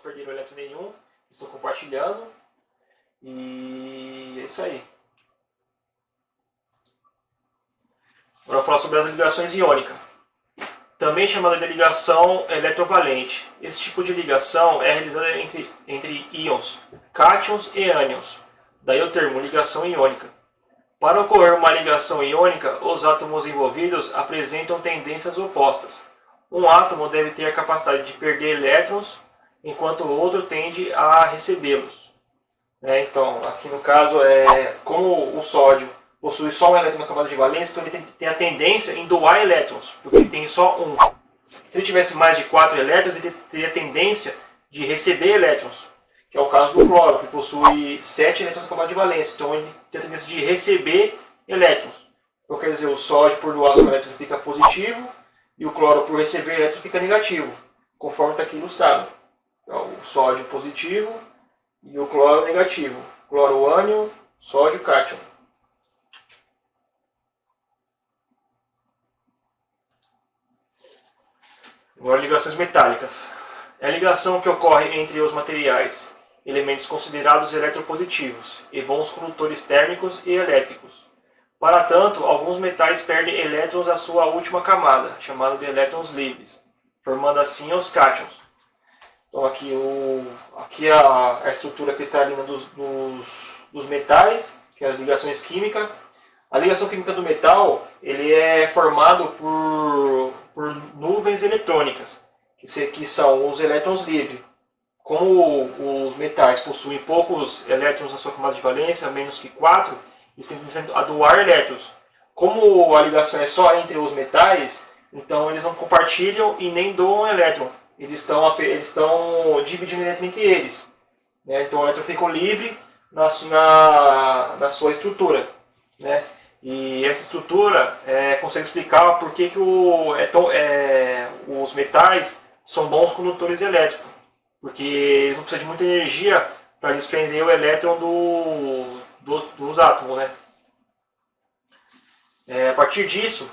perderam elétron nenhum, estão compartilhando. E é isso aí. Agora eu vou falar sobre as ligações iônicas, também chamada de ligação eletrovalente. Esse tipo de ligação é realizada entre íons, cátions e ânions. Daí o termo ligação iônica. Para ocorrer uma ligação iônica, os átomos envolvidos apresentam tendências opostas. Um átomo deve ter a capacidade de perder elétrons, enquanto o outro tende a recebê-los. Então, aqui no caso, como o sódio possui só um elétron na camada de valência, então ele tem a tendência em doar elétrons, porque ele tem só um. Se ele tivesse mais de 4 elétrons, ele teria a tendência de receber elétrons, que é o caso do cloro, que possui 7 elétrons na camada de valência, então ele tem a tendência de receber elétrons. Então quer dizer, o sódio por doar seu elétron fica positivo, e o cloro por receber elétrons fica negativo, conforme está aqui ilustrado. Então, o sódio positivo e o cloro negativo. Cloro ânion, sódio cátion. Agora, ligações metálicas. É a ligação que ocorre entre os materiais, elementos considerados eletropositivos e bons condutores térmicos e elétricos. Para tanto, alguns metais perdem elétrons à sua última camada, chamada de elétrons livres, formando assim os cátions. Então aqui a estrutura cristalina dos metais, que é as ligações químicas. A ligação química do metal ele é formado por nuvens eletrônicas, que são os elétrons livres. Como os metais possuem poucos elétrons na sua camada de valência, menos que 4, eles tendem a doar elétrons. Como a ligação é só entre os metais, então eles não compartilham e nem doam elétron. Eles estão dividindo elétron entre eles. Então o elétron fica livre na sua estrutura. E essa estrutura consegue explicar por que os metais são bons condutores elétricos. Porque eles não precisam de muita energia para desprender o elétron dos átomos. A partir disso,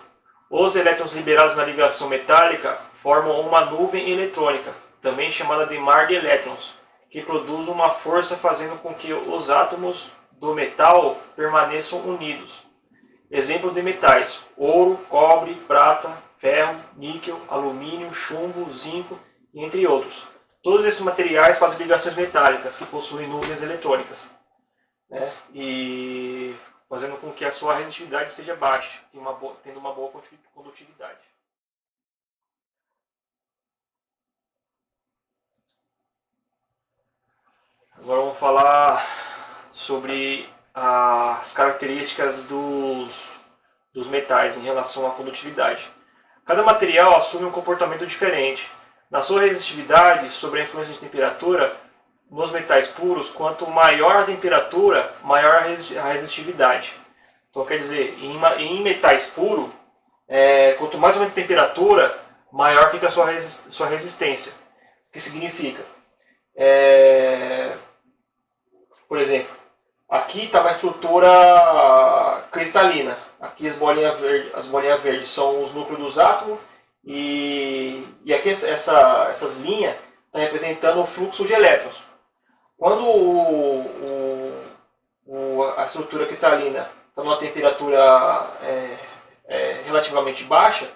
os elétrons liberados na ligação metálica formam uma nuvem eletrônica, também chamada de mar de elétrons, que produz uma força fazendo com que os átomos do metal permaneçam unidos. Exemplo de metais: ouro, cobre, prata, ferro, níquel, alumínio, chumbo, zinco, entre outros. Todos esses materiais fazem ligações metálicas que possuem nuvens eletrônicas, e fazendo com que a sua resistividade seja baixa, tendo uma boa condutividade. Agora vamos falar sobre as características dos metais em relação à condutividade. Cada material assume um comportamento diferente. Na sua resistividade, sobre a influência de temperatura, nos metais puros, quanto maior a temperatura, maior a resistividade. Então quer dizer, em metais puros, quanto mais aumenta a temperatura, maior fica a sua resistência. O que significa? Por exemplo, aqui está uma estrutura cristalina. Aqui as bolinhas verdes são os núcleos dos átomos. E aqui essas linhas estão representando o fluxo de elétrons. Quando a estrutura cristalina está numa temperatura relativamente baixa,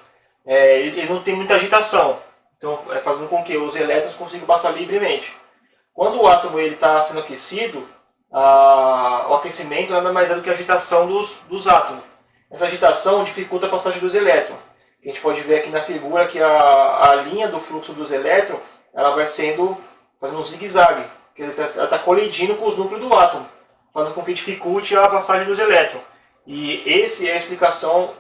ele não tem muita agitação. Então, fazendo com que os elétrons consigam passar livremente. Quando o átomo está sendo aquecido, o aquecimento nada mais é do que a agitação dos átomos. Essa agitação dificulta a passagem dos elétrons. A gente pode ver aqui na figura que a linha do fluxo dos elétrons ela vai fazendo um zigue-zague. Ela está colidindo com os núcleos do átomo, fazendo com que dificulte a passagem dos elétrons. E essa é a explicação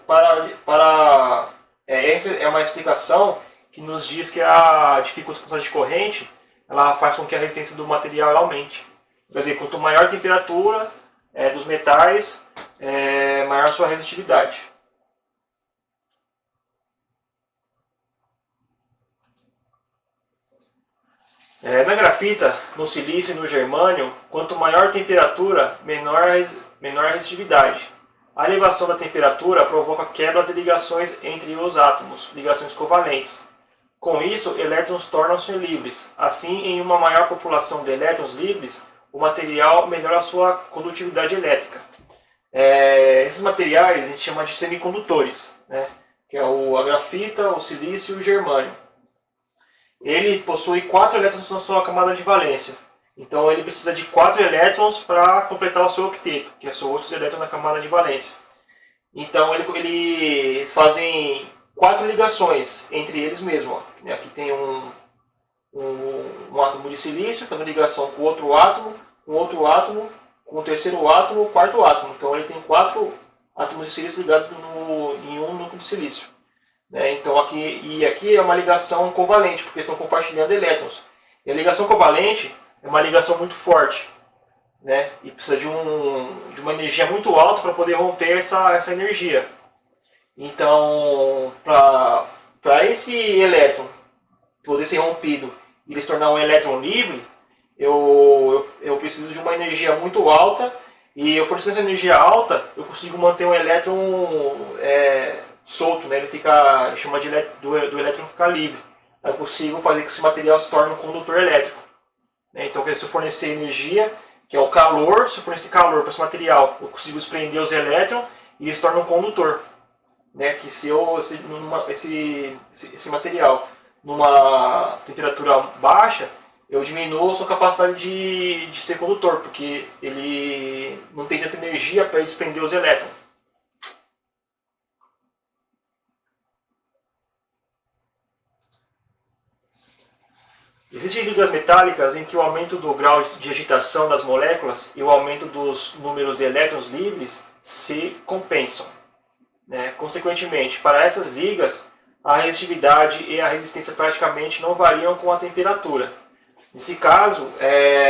essa é uma explicação que nos diz que a dificulta a passagem de corrente, ela faz com que a resistência do material aumente. Quer dizer, quanto maior a temperatura dos metais, maior a sua resistividade. Na grafita, no silício e no germânio, quanto maior a temperatura, menor a resistividade. A elevação da temperatura provoca quebras de ligações entre os átomos, ligações covalentes. Com isso, elétrons tornam-se livres. Assim, em uma maior população de elétrons livres, o material melhora a sua condutividade elétrica. Esses materiais a gente chama de semicondutores, né? Que é a grafita, o silício e o germânio. Ele possui 4 elétrons na sua camada de valência. Então ele precisa de 4 elétrons para completar o seu octeto, que são outros elétrons na camada de valência. Então eles fazem 4 ligações entre eles mesmos. Ó. Aqui tem um átomo de silício fazendo ligação com outro átomo, com o terceiro átomo, o quarto átomo. Então ele tem 4 átomos de silício ligados em um núcleo de silício. Então aqui é uma ligação covalente, porque estão compartilhando elétrons. E a ligação covalente é uma ligação muito forte, né? E precisa de uma energia muito alta para poder romper essa energia. Então, para esse elétron poder ser rompido e ele se tornar um elétron livre, eu preciso de uma energia muito alta, e eu fornecendo essa energia alta, eu consigo manter um elétron solto, né? Ele chama do elétron ficar livre. Eu consigo fazer que esse material se torne um condutor elétrico. Então, se eu fornecer energia, que é o calor, se eu fornecer calor para esse material, eu consigo desprender os elétrons e ele se torna um condutor. Que esse material numa temperatura baixa, eu diminuo a sua capacidade de ser condutor, porque ele não tem tanta energia para desprender os elétrons. Existem ligas metálicas em que o aumento do grau de agitação das moléculas e o aumento dos números de elétrons livres se compensam. Consequentemente, para essas ligas, a resistividade e a resistência praticamente não variam com a temperatura. Nesse caso,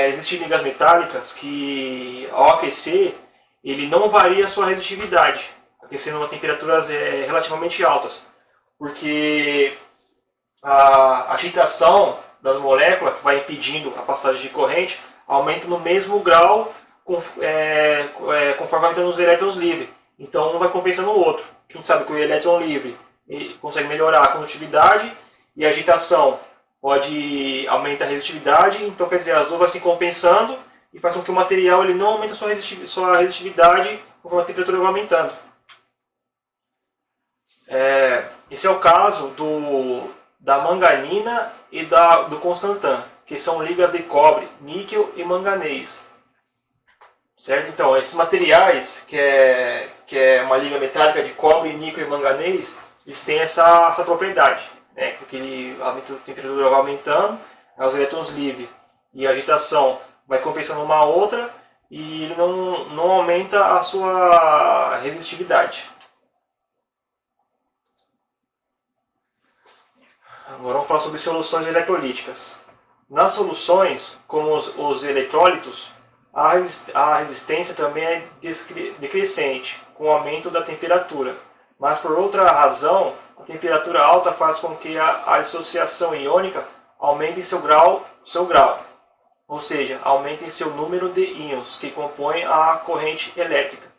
existem ligas metálicas que, ao aquecer, ele não varia a sua resistividade, aquecendo a temperaturas relativamente altas, porque a agitação das moléculas, que vai impedindo a passagem de corrente, aumenta no mesmo grau conforme aumentando os elétrons livres. Então um vai compensando o outro. A gente sabe que o elétron livre consegue melhorar a condutividade e a agitação pode aumentar a resistividade. Então quer dizer, as duas vão se compensando e faz com que o material ele não aumente a sua resistividade conforme a temperatura vai aumentando. Esse é o caso da manganina e do constantan, que são ligas de cobre, níquel e manganês. Certo? Então, esses materiais, que é uma liga metálica de cobre, níquel e manganês, eles têm essa propriedade, porque a temperatura vai aumentando, os elétrons livres e a agitação vai compensando uma a outra, e ele não aumenta a sua resistividade. Agora vamos falar sobre soluções eletrolíticas. Nas soluções, como os eletrólitos, a resistência também é decrescente com o aumento da temperatura. Mas por outra razão, a temperatura alta faz com que a dissociação iônica aumente em seu grau, ou seja, aumente em seu número de íons que compõem a corrente elétrica.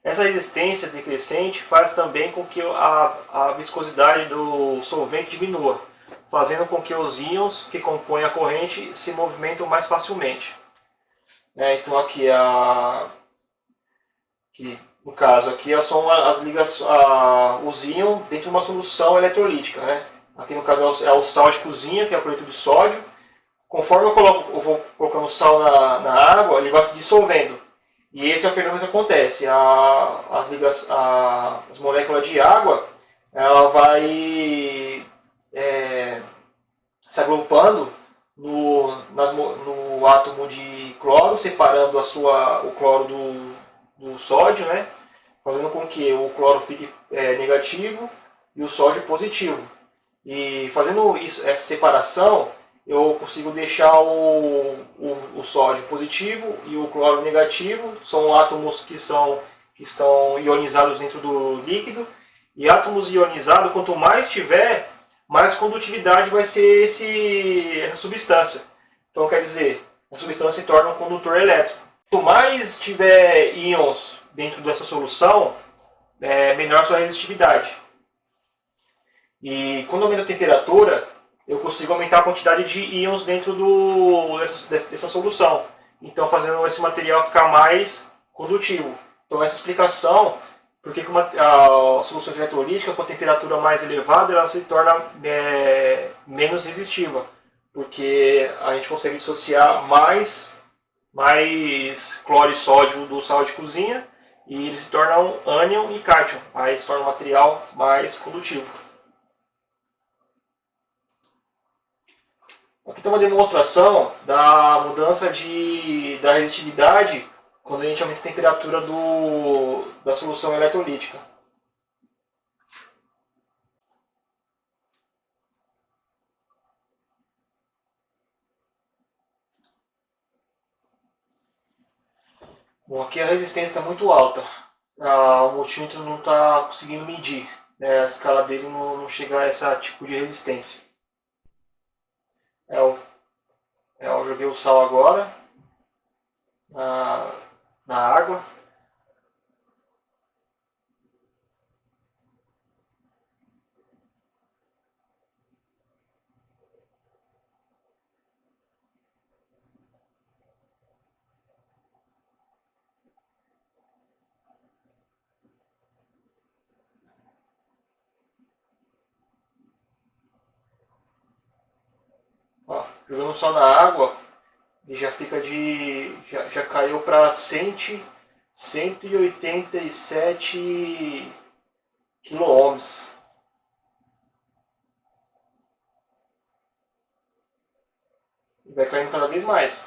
Essa resistência decrescente faz também com que a viscosidade do solvente diminua, fazendo com que os íons que compõem a corrente se movimentem mais facilmente. Então aqui no caso aqui são as ligações, os íons dentro de uma solução eletrolítica. Aqui no caso é o sal de cozinha, que é o cloreto de sódio. Conforme eu vou colocando sal na água, ele vai se dissolvendo. E esse é o fenômeno que acontece. As moléculas de água, ela vai se agrupando no átomo de cloro, separando o cloro do sódio, fazendo com que o cloro fique negativo e o sódio positivo. E fazendo essa separação, eu consigo deixar o sódio positivo e o cloro negativo. São átomos que estão ionizados dentro do líquido. E átomos ionizados, quanto mais tiver, mais condutividade vai ser essa substância. Então quer dizer, a substância se torna um condutor elétrico. Quanto mais tiver íons dentro dessa solução, menor a sua resistividade. E quando aumenta a temperatura, eu consigo aumentar a quantidade de íons dentro dessa solução. Então, fazendo esse material ficar mais condutivo. Então, essa explicação, porque as soluções eletrolíticas com a temperatura mais elevada, ela se torna menos resistiva. Porque a gente consegue dissociar mais cloro e sódio do sal de cozinha e eles se tornam ânion e cátion. Aí se torna um material mais condutivo. Aqui tem uma demonstração da mudança da resistividade quando a gente aumenta a temperatura da solução eletrolítica. Bom, aqui a resistência está muito alta. O multímetro não está conseguindo medir, né? A escala dele não chega a esse tipo de resistência. Eu joguei o sal agora na água. Ó, jogando só na água, ele já fica já caiu para 187 quiloohms. E vai caindo cada vez mais.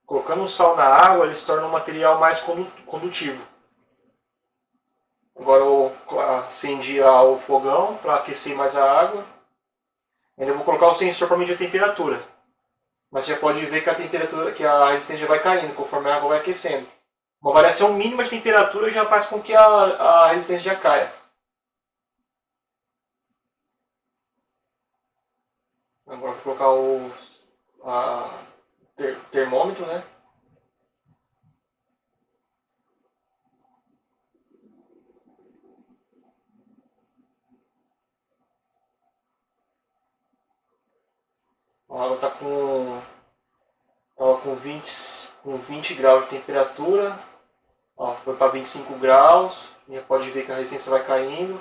Colocando o sal na água, ele se torna um material mais condutivo. Agora eu acendi o fogão para aquecer mais a água. Ainda vou colocar o sensor para medir a temperatura. Mas você já pode ver que a resistência já vai caindo conforme a água vai aquecendo. Uma variação mínima de temperatura já faz com que a resistência já caia. Agora vou colocar o termômetro, né? A água está com 20 graus de temperatura. Ó, foi para 25 graus. Já pode ver que a resistência vai caindo.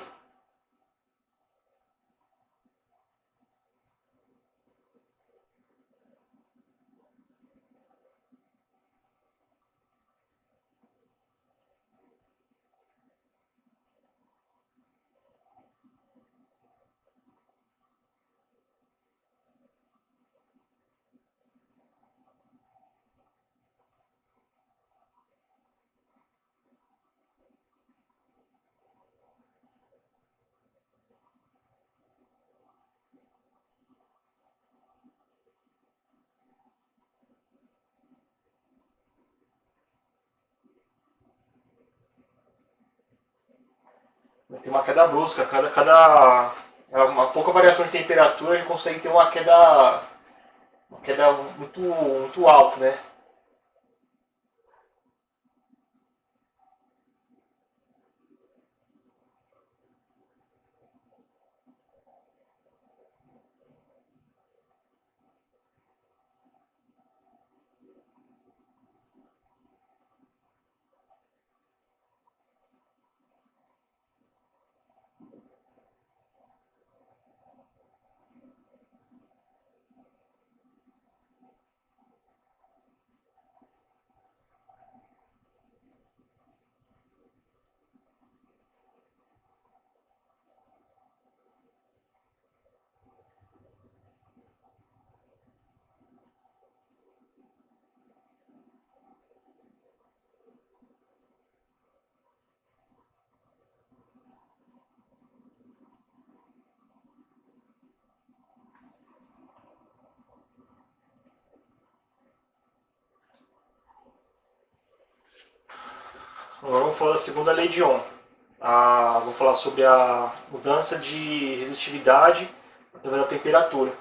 Tem uma queda brusca, uma pouca variação de temperatura a gente consegue ter uma queda muito alta, né? Agora vamos falar da segunda lei de Ohm. Vou falar sobre a mudança de resistividade através da temperatura.